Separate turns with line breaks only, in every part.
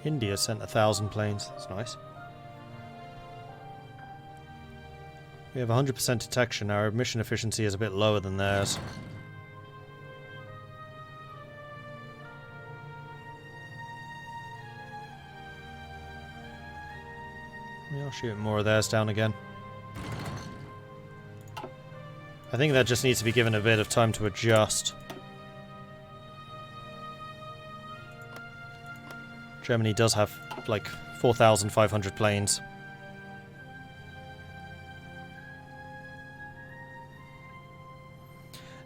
India sent 1,000 planes. That's nice. We have 100% detection. Our mission efficiency is a bit lower than theirs. I'll shoot more of theirs down again. I think that just needs to be given a bit of time to adjust. Germany does have like 4,500 planes.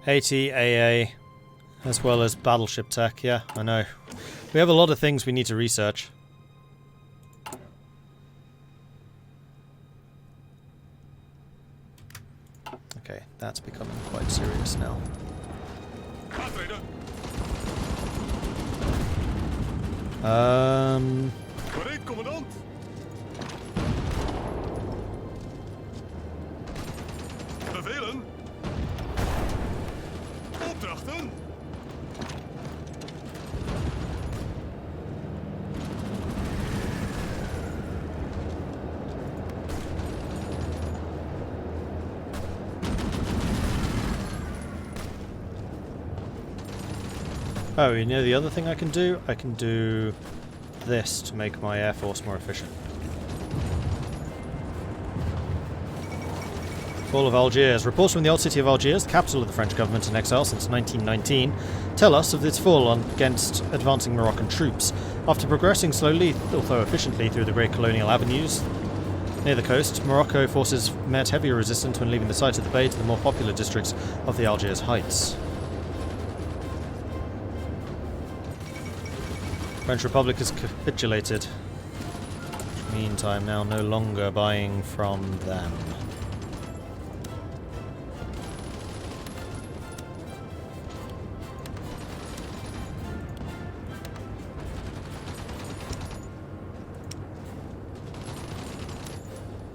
AT, AA, as well as battleship tech. Yeah, I know. We have a lot of things we need to research. Okay, that's becoming quite serious now.
Gereed, commandant. Bevelen. Opdrachten.
Oh, you know the other thing I can do? I can do this to make my air force more efficient. Fall of Algiers. Reports from the old city of Algiers, the capital of the French government in exile since 1919, tell us of its fall against advancing Moroccan troops. After progressing slowly, although efficiently, through the great colonial avenues near the coast, Morocco forces met heavier resistance when leaving the site of the bay to the more popular districts of the Algiers Heights. French Republic has capitulated. Meantime, now no longer buying from them.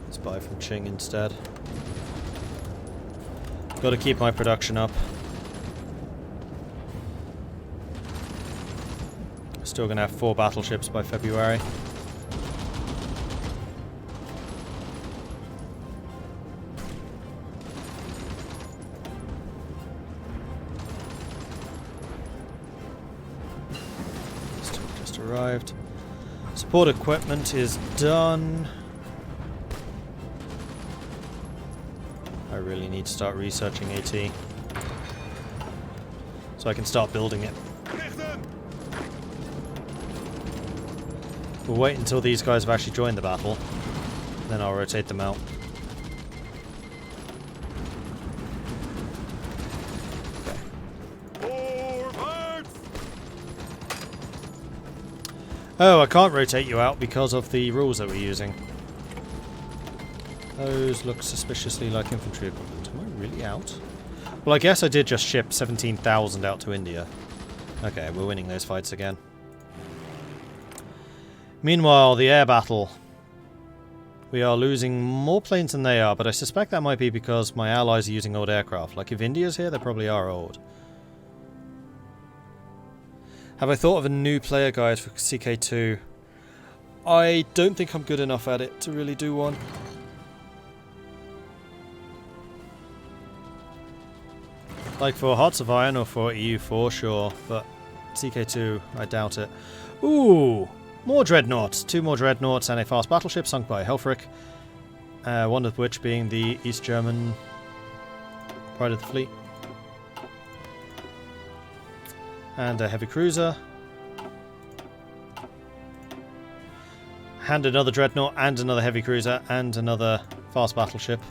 Let's buy from Qing instead. Got to keep my production up. Still going to have 4 battleships by February. Still just arrived. Support equipment is done. I really need to start researching AT so I can start building it. We'll wait until these guys have actually joined the battle, then I'll rotate them out.
Forward!
Oh, I can't rotate you out because of the rules that we're using. Those look suspiciously like infantry equipment. Am I really out? Well, I guess I did just ship 17,000 out to India. Okay, we're winning those fights again. Meanwhile, the air battle. We are losing more planes than they are, but I suspect that might be because my allies are using old aircraft. Like, if India's here, they probably are old. Have I thought of a new player guide for CK2? I don't think I'm good enough at it to really do one. Like for Hearts of Iron or for EU4, sure, but CK2, I doubt it. Ooh! More dreadnoughts. 2 more dreadnoughts and a fast battleship sunk by Helfrich. One of which being the East German Pride of the Fleet. And a heavy cruiser. And another dreadnought and another heavy cruiser and another fast battleship.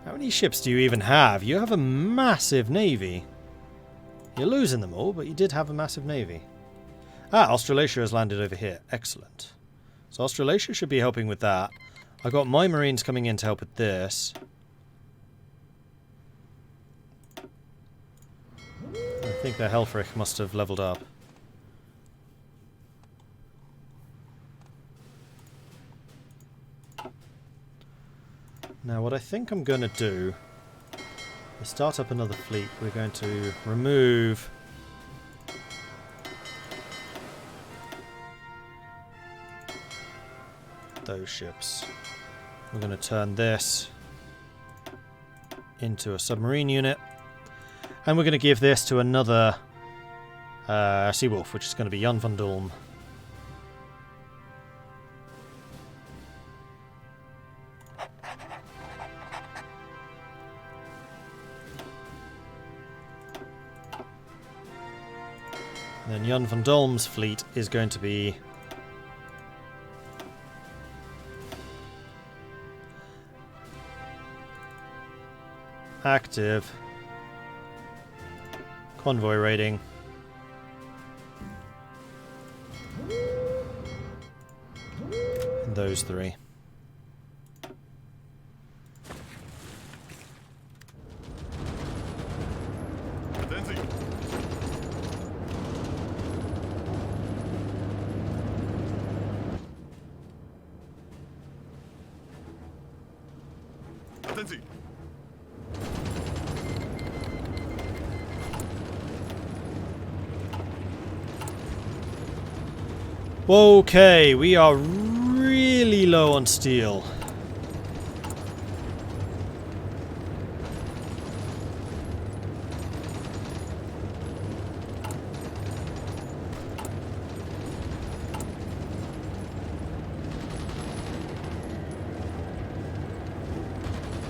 How many ships do you even have? You have a massive navy. You're losing them all, but you did have a massive navy. Ah, Australasia has landed over here. Excellent. So Australasia should be helping with that. I got my Marines coming in to help with this. I think the Helfrich must have leveled up. Now what I think I'm going to do is start up another fleet. We're going to remove those ships. We're going to turn this into a submarine unit. And we're going to give this to another Seawolf, which is going to be Jan van Dolm. And then Jan van Dolm's fleet is going to be active, convoy raiding, and those three.
Attentie. Attentie.
Okay, we are really low on steel.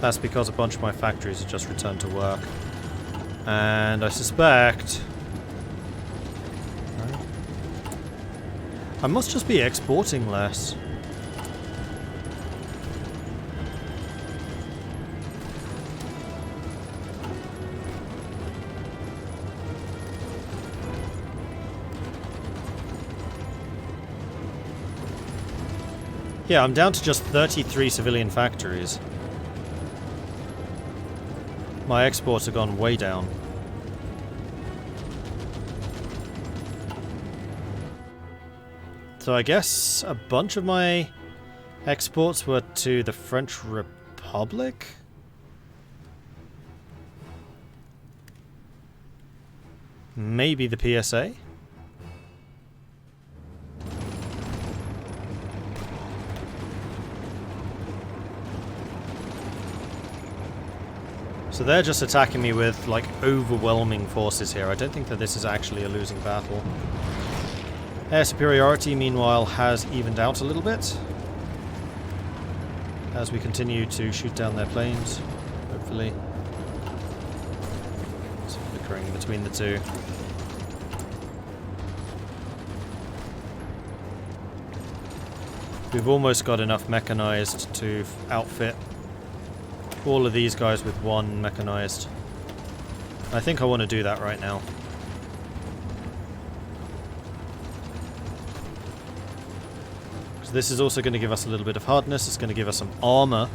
That's because a bunch of my factories have just returned to work. And I suspect I must just be exporting less. Yeah, I'm down to just 33 civilian factories. My exports have gone way down. So I guess a bunch of my exports were to the French Republic? Maybe the PSA? So they're just attacking me with, like, overwhelming forces here. I don't think that this is actually a losing battle. Air superiority, meanwhile, has evened out a little bit as we continue to shoot down their planes, hopefully. It's flickering between the two. We've almost got enough mechanized to outfit all of these guys with one mechanized. I think I want to do that right now. This is also going to give us a little bit of hardness. It's going to give us some armor,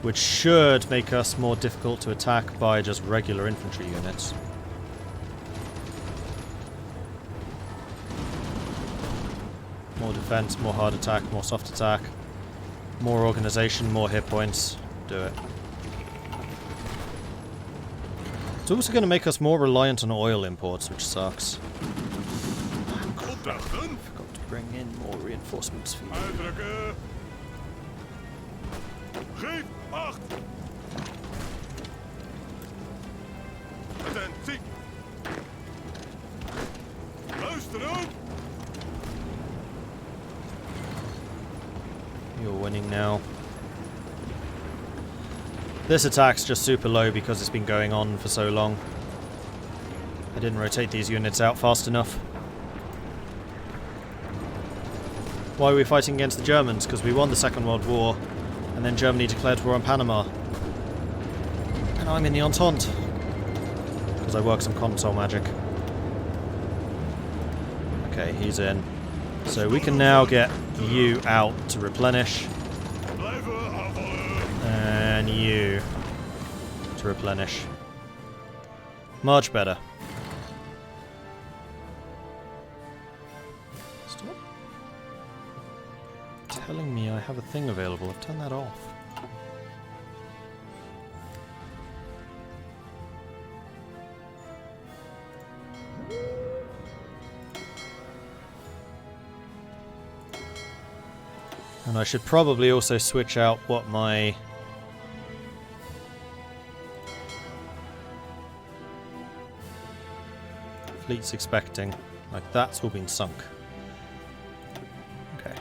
which should make us more difficult to attack by just regular infantry units. More defense, more hard attack, more soft attack, more organization, more hit points. Do it. It's also going to make us more reliant on oil imports, which sucks.
Opdrachten.
Bring in more reinforcements for you.
Uitdrukken. Geef acht. Attentie. Luister op.
You're winning now. This attack's just super low because it's been going on for so long. I didn't rotate these units out fast enough. Why are we fighting against the Germans? Because we won the Second World War, and then Germany declared war on Panama. And I'm in the Entente. Because I work some console magic. Okay, he's in. So we can now get you out to replenish. And you to replenish. Much better. Stop telling me I have a thing available. I've turned that off. And I should probably also switch out what my fleet's expecting. Like, that's all been sunk. Okay.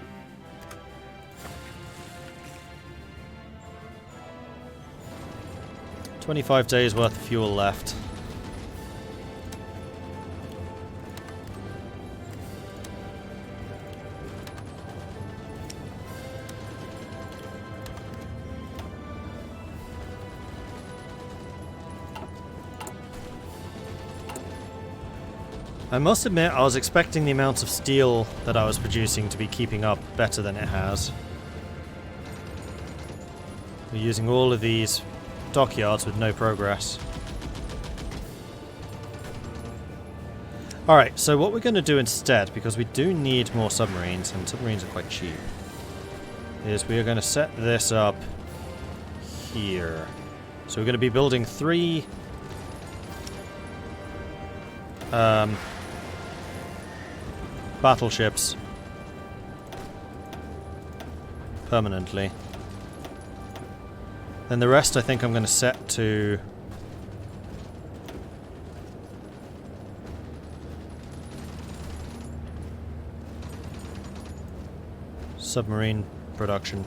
$25 days worth of fuel left. I must admit, I was expecting the amount of steel that I was producing to be keeping up better than it has. We're using all of these dockyards with no progress. Alright, so what we're going to do instead, because we do need more submarines, and submarines are quite cheap, is we are going to set this up here. So we're going to be building 3 battleships permanently. Then the rest I think I'm going to set to submarine production.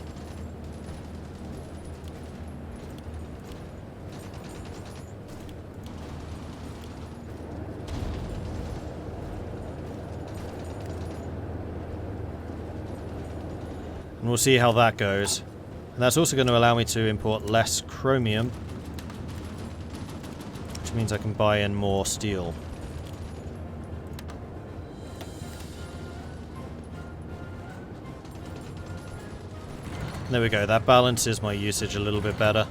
And we'll see how that goes. And that's also going to allow me to import less chromium, which means I can buy in more steel. There we go, that balances my usage a little bit better.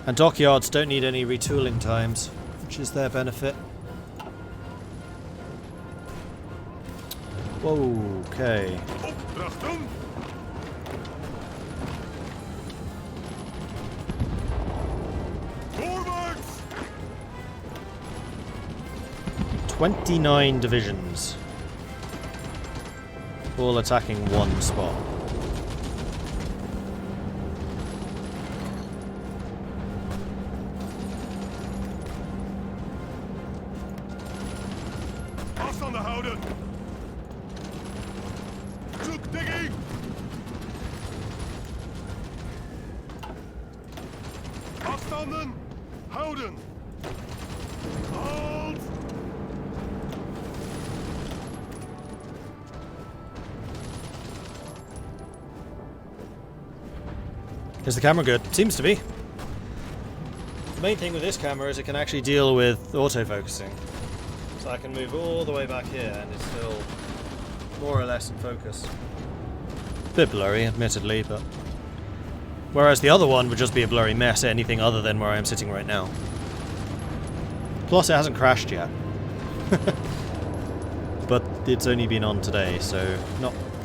And dockyards don't need any retooling times, which is their benefit. Whoa, okay.
Opdrachten.
29 divisions. All attacking one spot.
Afstanden houden. Zoekdigging. Afstanden houden. Halt.
Is the camera good? Seems to be. The main thing with this camera is it can actually deal with autofocusing. So I can move all the way back here and it's still more or less in focus. Bit blurry, admittedly, but... Whereas the other one would just be a blurry mess at anything other than where I am sitting right now. Plus it hasn't crashed yet. But it's only been on today, so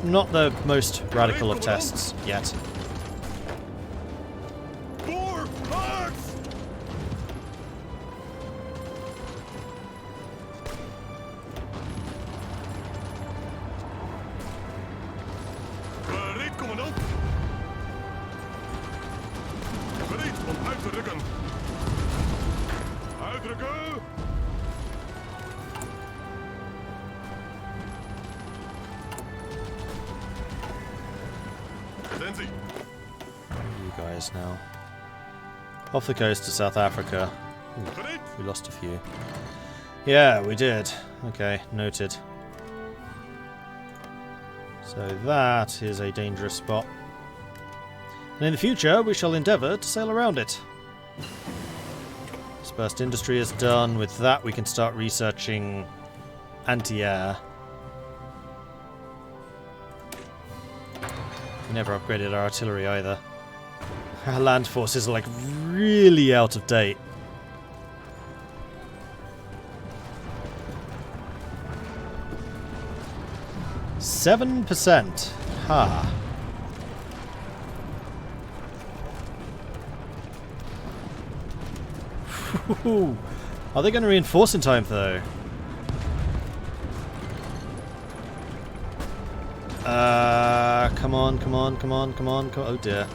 not the most radical of tests yet. You guys now. Off the coast to South Africa. Ooh, we lost a few. Yeah, we did. Okay, noted. So that is a dangerous spot. And in the future, we shall endeavour to sail around it. Dispersed industry is done. With that, we can start researching anti-air. We never upgraded our artillery either. Our land forces are like really out of date. %. Ha. Are they going to reinforce in time though? Come on, come on, come on, come on, come on. Oh dear.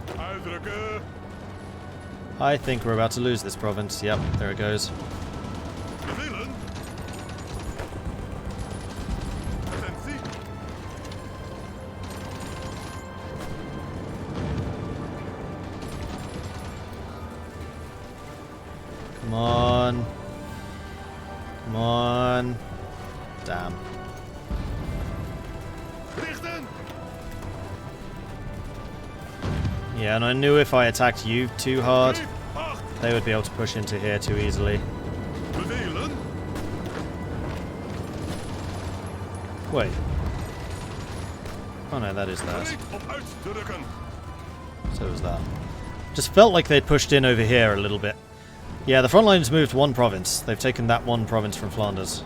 Uitdrukken.
I think we're about to lose this province. Yep, there it goes.
Bevelen. Attentie.
Come on. Come on. Damn.
Richten.
Yeah, and I knew if I attacked you too hard,
Geef acht.
they would be able to push into here too easily.
Bevelen.
Wait. Oh no, that is that.
Gereed om uit te rukken.
So is that. Just felt like they'd pushed in over here a little bit. Yeah, the front line's moved one province. They've taken that one province from Flanders.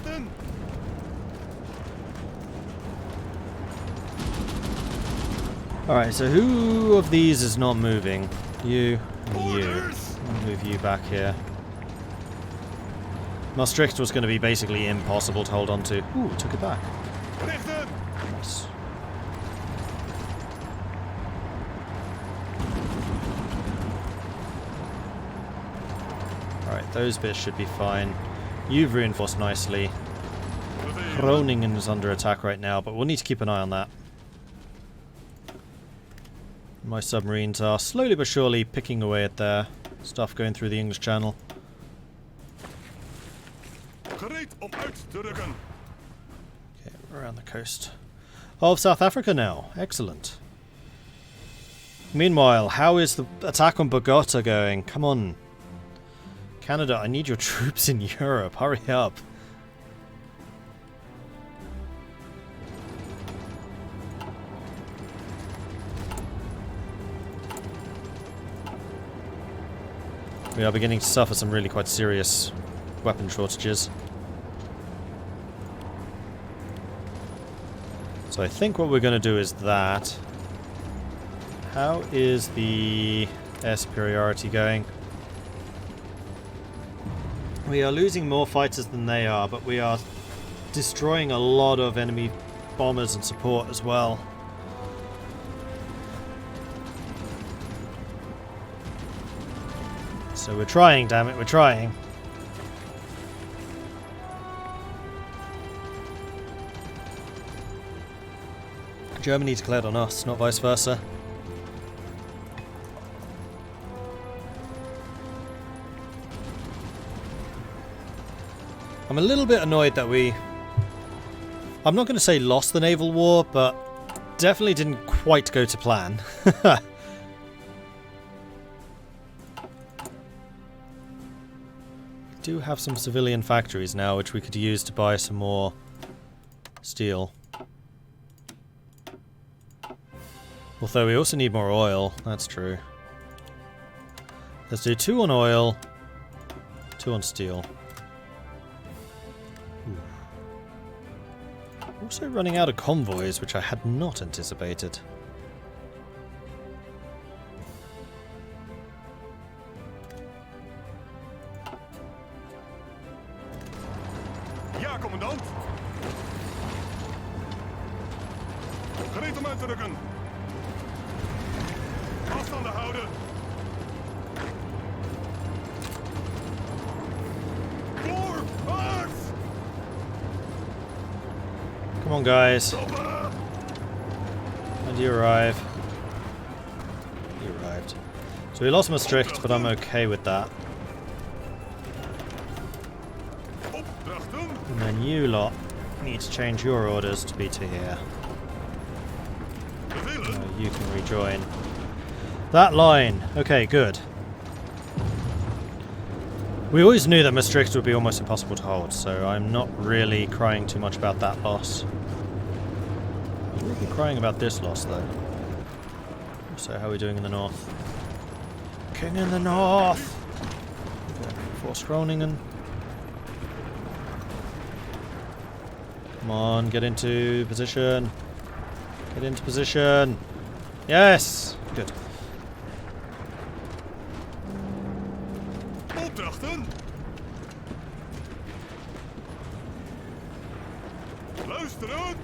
Ten.
Alright, so who of these is not moving? You and you.
Orders.
I'll move you back here. Maastricht was going to be basically impossible to hold on to. Ooh, took it back.
Richten.
Nice. Alright, those bits should be fine. You've reinforced nicely.
Bevelen.
Groningen is under attack right now, but we'll need to keep an eye on that. My submarines are slowly but surely picking away at their stuff going through the English Channel.
Gereed om uit te rukken.
Okay, we're around the coast of South Africa now. Excellent. Meanwhile, how is the attack on Bogota going? Come on. Canada, I need your troops in Europe. Hurry up. We are beginning to suffer some really quite serious weapon shortages. So I think what we're going to do is that. How is the air superiority going? We are losing more fighters than they are, but we are destroying a lot of enemy bombers and support as well. So we're trying, damn it, we're trying. Germany declared on us, not vice versa. I'm a little bit annoyed that we... I'm not going to say lost the naval war, but definitely didn't quite go to plan. We do have some civilian factories now which we could use to buy some more steel. Although we also need more oil, that's true. Let's do 2 on oil, 2 on steel. Ooh. Also running out of convoys, which I had not anticipated.
Ja, commandant. Gereed om uit te rukken. Afstanden houden. Voorwaarts.
Come on, guys.
Stoppen.
When do you arrive? You arrived. So we lost Maastricht, but I'm okay with that.
Opdrachten.
And then you lot need to change your orders to be to here.
Bevelen.
You can rejoin that line. Okay, good. We always knew that Maastricht would be almost impossible to hold, so I'm not really crying too much about that loss. I will be crying about this loss, though. So how are we doing in the north? King in the north! Okay, Reinforce Groningen. Come on, get into position. Get into position. Yes! Good.
Opdrachten. Luisteren.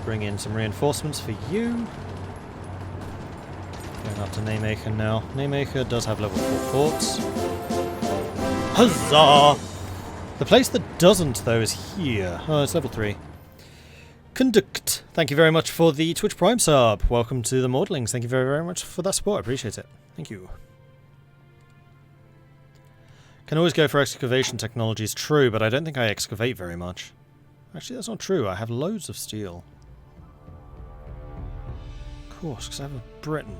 Bring in some reinforcements for you. Going up to Nijmegen now. Nijmegen does have level 4 forts. Huzzah! The place that doesn't, though, is here. Oh, it's level 3. Conduct. Thank you very much for the Twitch Prime sub. Welcome to the Maudlings. Thank you very, very much for that support. I appreciate it. Thank you. Can always go for excavation technologies. True, but I don't think I excavate very much. Actually, that's not true. I have loads of steel. Of course, because I have a Britain.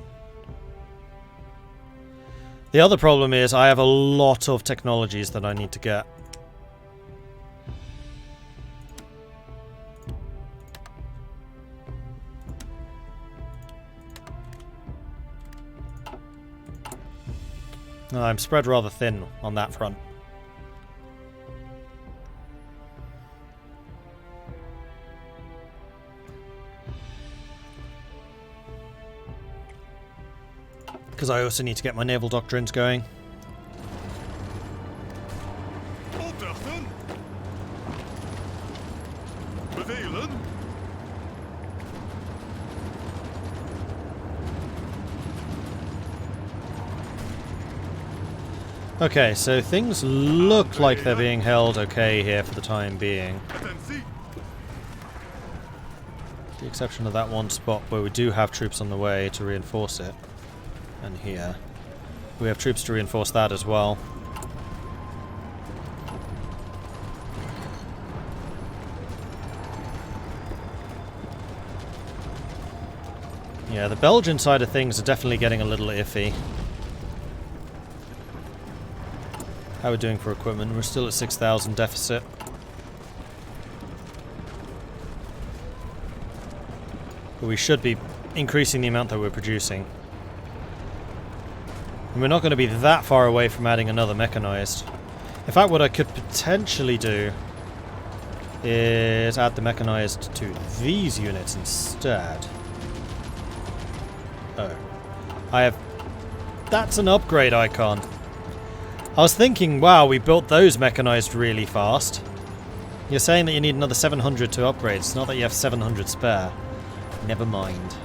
The other problem is I have a lot of technologies that I need to get. I'm spread rather thin on that front. Because I also need to get my naval doctrines going.
Opdrachten. Bevelen.
Okay, so things look like they're being held okay here for the time being.
Attentie.
With the exception of that one spot where we do have troops on the way to reinforce it. And here. We have troops to reinforce that as well. Yeah, the Belgian side of things are definitely getting a little iffy. How are we doing for equipment? We're still at 6,000 deficit. But we should be increasing the amount that we're producing. And we're not going to be that far away from adding another mechanized. In fact, what I could potentially do is add the mechanized to these units instead. Oh. I have... That's an upgrade icon. I was thinking, wow, we built those mechanized really fast. You're saying that you need another 700 to upgrade. It's not that you have 700 spare. Never mind.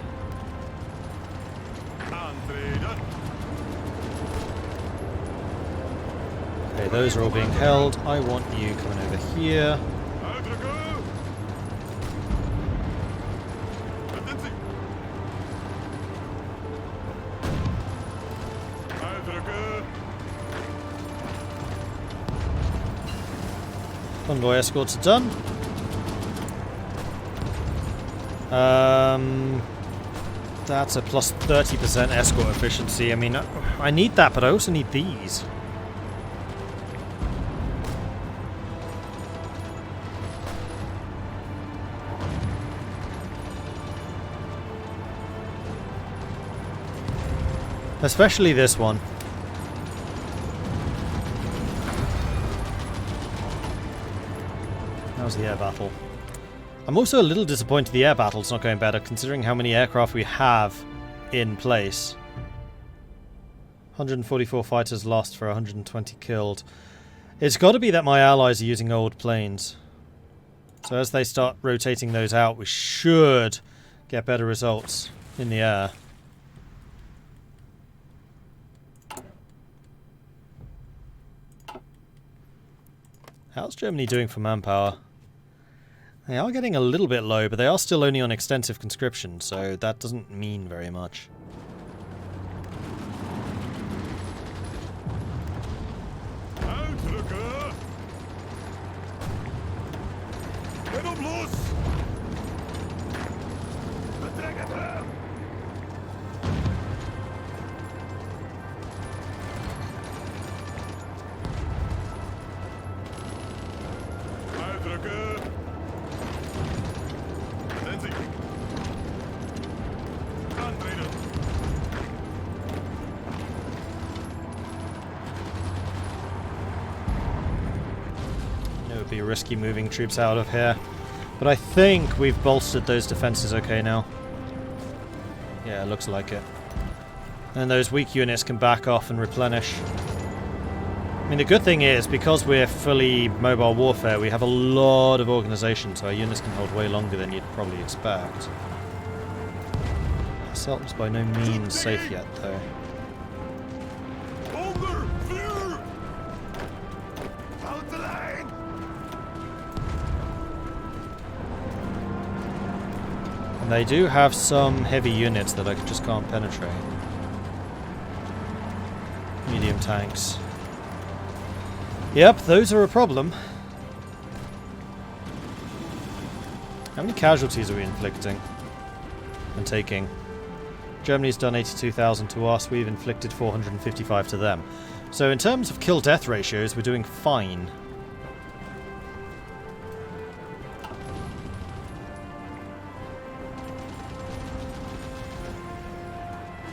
Aantreden.
Okay, those are all being held. I want you coming over here.
Uitdrukken. Attentie. Uitdrukken.
Convoy escorts are done. That's a plus 30% escort efficiency. I mean, I need that, but I also need these. Especially this one. How's the air battle? I'm also a little disappointed the air battle's not going better, considering how many aircraft we have in place. 144 fighters lost for 120 killed. It's got to be that my allies are using old planes. So as they start rotating those out, we should get better results in the air. How's Germany doing for manpower? They are getting a little bit low, but they are still only on extensive conscription, so that doesn't mean very much.
Uitdrukken. En op los. Betrek het hem. Uitdrukken. Attentie. Aantreden.
be risky moving troops out of here. But I think we've bolstered those defenses okay now. Yeah, it looks like it. And those weak units can back off and replenish. I mean, the good thing is, because we're fully mobile warfare, we have a lot of organisation, so our units can hold way longer than you'd probably expect. Assault is by no means safe yet, though.
Onder! Vuur! Houd de lijn!
And they do have some heavy units that I just can't penetrate. Medium tanks. Yep, those are a problem. How many casualties are we inflicting and taking? Germany's done 82,000 to us, we've inflicted 455 to them. So in terms of kill-death ratios, we're doing fine.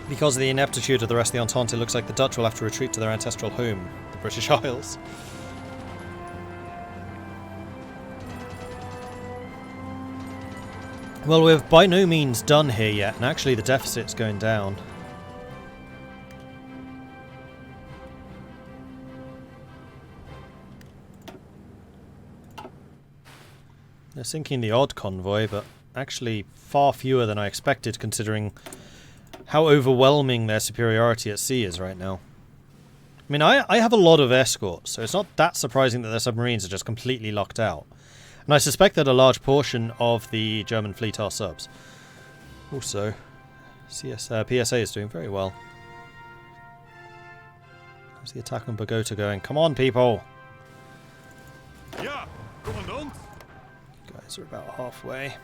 Because of the ineptitude of the rest of the Entente, it looks like the Dutch will have to retreat to their ancestral home, the British Isles. Well, we're by no means done here yet, and actually the deficit's going down. They're sinking the odd convoy, but actually far fewer than I expected, considering how overwhelming their superiority at sea is right now. I mean, I have a lot of escorts, so it's not that surprising that their submarines are just completely locked out. And I suspect that a large portion of the German fleet are subs. Also, PSA is doing very well. How's the attack on Bogota going? Come on, people!
Ja, commandant!
You guys are about halfway.